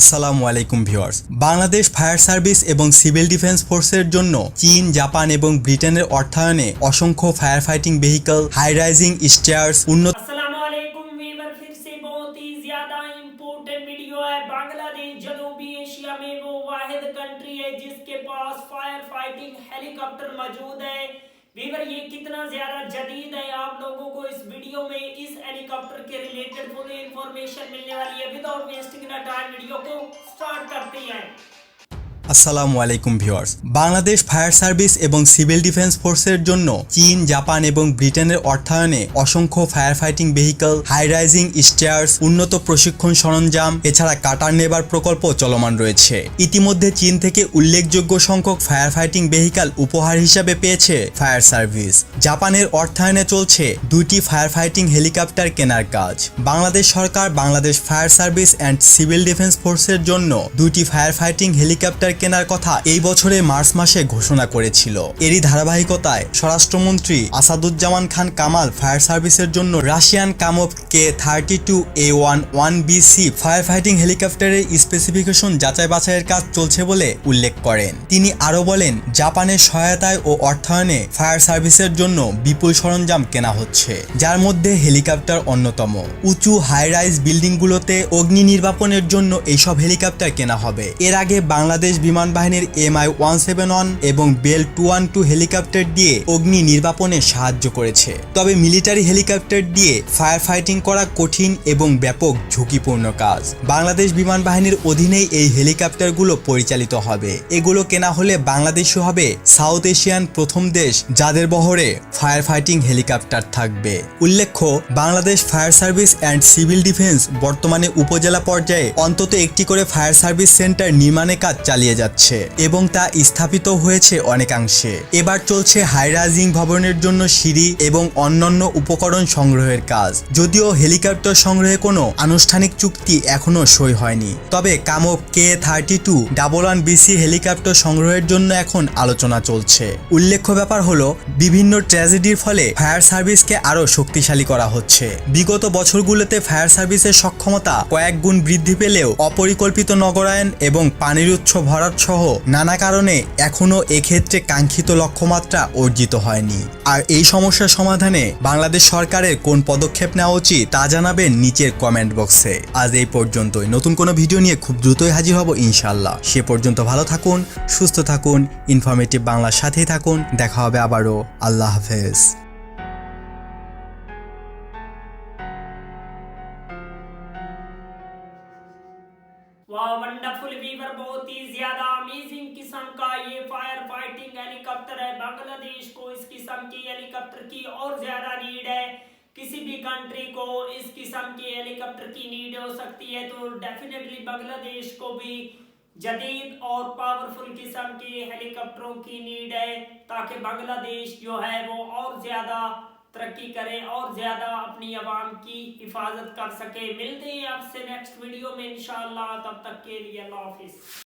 আসসালামু আলাইকুম viewers. Bangladesh fire service এবং সিভিল ডিফেন্স ফোর্সের জন্য চীন, জাপান এবং ব্রিটেনের অর্থায়নে অসংখ্য fire fighting vehicle, high rising stairs, উন্নত अस्सलामुअलैकुम वीवर, फिर से बहुत ही ज्यादा इम्पोर्टेंट वीडियो है। बांग्लादेश जनूबी एशिया में वो वाहिद कंट्री है जिसके पास फायर फाइटिंग हेलीकॉप्टर मौजूद है। वीवर ये कितना ज्यादा जदीद है, आप लोगों को इस वीडियो में इस हेलीकॉप्टर के रिलेटेड फुल इंफॉर्मेशन मिलने वाली है। विदाउट वेस्टिंग टाइम वीडियो को स्टार्ट करते हैं। আসসালামু আলাইকুম ভিউয়ার্স। বাংলাদেশ ফায়ার সার্ভিস এবং সিভিল ডিফেন্স ফোর্সের জন্য চীন, জাপান এবং ব্রিটেনের অর্থায়নে অসংখ্য fire fighting vehicle, high rising stairs, উন্নত প্রশিক্ষণ সরঞ্জাম এছাড়া কাটার নেবার প্রকল্প চলমান রয়েছে। ইতিমধ্যে চীন থেকে উল্লেখযোগ্য সংখ্যক ফায়ার ফাইটিং ভেহিকল উপহার হিসাবে পেয়েছে ফায়ার সার্ভিস। জাপানের অর্থায়নে চলছে 2টি ফায়ার ফাইটিং হেলিকপ্টার কেনার কাজ। বাংলাদেশ সরকার Bangladesh fire service and civil defence ফোর্সের জন্য 2টি ফায়ার ফাইটিং হেলিকপ্টার কেনার কথা এই বছরের মার্চ মাসে ঘোষণা করেছিল। এরই ধারাবাহিকতায় স্বরাষ্ট্রমন্ত্রী আসাদুজ্জামান খান কামাল ফায়ার সার্ভিসের জন্য রাশিয়ান কামোভ K-32A11BC ফায়ার ফাইটিং হেলিকপ্টারের স্পেসিফিকেশন যাচাই বাছাইয়ের কাজ চলছে বলে উল্লেখ করেন। তিনি আরও বলেন, জাপানের সহায়তায় ও অর্থায়নে ফায়ার সার্ভিসের জন্য বিপুল সরঞ্জাম কেনা হচ্ছে, যার মধ্যে হেলিকপ্টার অন্যতম। উঁচু হাই রাইজ বিল্ডিংগুলোতে অগ্নি নির্বাপনের জন্য এইসব হেলিকপ্টার কেনা হবে। এর আগে বাংলাদেশ বিমান বাহিনীর MI-171 এবং বেল 212 হেলিকপ্টার দিয়ে অগ্নি নির্বাপনে সাহায্য করেছে। তবে মিলিটারি হেলিকপ্টার দিয়ে ফায়ার ফাইটিং করা কঠিন এবং ব্যাপক ঝুঁকিপূর্ণ কাজ। বাংলাদেশ বিমান বাহিনীর অধীনেই এই হেলিকপ্টারগুলো পরিচালিত হবে। এগুলো কেনা হলে বাংলাদেশও হবে সাউথ এশিয়ান প্রথম দেশ যাদের বহরে ফায়ার ফাইটিং হেলিকপ্টার থাকবে। উল্লেখ্য, Bangladesh fire service and civil defence বর্তমানে উপজেলা পর্যায়ে অন্তত একটি করে ফায়ার সার্ভিস সেন্টার নির্মাণের কাজ চালিয়ে যাচ্ছে এবং তা স্থাপিত হয়েছে অনেকাংশে। এবার চলছে হাই রাইজিং ভবনের জন্য সিঁড়ি এবং অন্যান্য উপকরণ সংগ্রহের কাজ। যদিও হেলিকপ্টার সংগ্রহে কোনো আনুষ্ঠানিক চুক্তি এখনো সই হয়নি, তবে কামোভ K-32A11BC হেলিকপ্টার সংগ্রহের জন্য এখন আলোচনা চলছে। উল্লেখ্য ব্যাপার হলো, বিভিন্ন ট্র্যাজেডির ফলে ফায়ার সার্ভিসকে আরও শক্তিশালী করা হচ্ছে। বিগত বছরগুলোতে ফায়ার সার্ভিসের সক্ষমতা কয়েক গুণ বৃদ্ধি পেলেও অপরিকল্পিত নগরায়ন এবং পানির উৎস ভরাট সহ নানা কারণে এখনও এক্ষেত্রে কাঙ্ক্ষিত লক্ষ্যমাত্রা অর্জিত হয়নি। আর এই সমস্যার সমাধানে বাংলাদেশ সরকারের কোন পদক্ষেপ নেওয়া উচিত তা জানাবেন নিচের কমেন্ট বক্সে। আজ এই পর্যন্তই। নতুন কোনো ভিডিও নিয়ে খুব দ্রুতই হাজির হব ইনশাল্লাহ। সে পর্যন্ত ভালো থাকুন, সুস্থ থাকুন, ইনফরমেটিভ বাংলার সাথেই থাকুন। দেখা হবে আবারও। আল্লাহ হাফেজ। वाह वंडरफुल वीवर, बहुत ही ज्यादा अमेजिंग किस्म का ये फायर फाइटिंग हेलीकॉप्टर है। बांग्लादेश को इस किस्म की हेलीकॉप्टर की और ज्यादा नीड है। किसी भी कंट्री को इस किस्म की हेलीकॉप्टर की नीड हो सकती है, तो डेफिनेटली बांग्लादेश को भी जदीद और पावरफुल किस्म के हेलीकॉप्टरों की नीड है, ताकि बांग्लादेश जो है वो और ज्यादा तरक्की करे और ज्यादा अपनी आवाम की हिफाजत कर सके। मिलते हैं आपसे नेक्स्ट वीडियो में इंशाअल्लाह, तब तक के लिए अल्लाह हाफिज।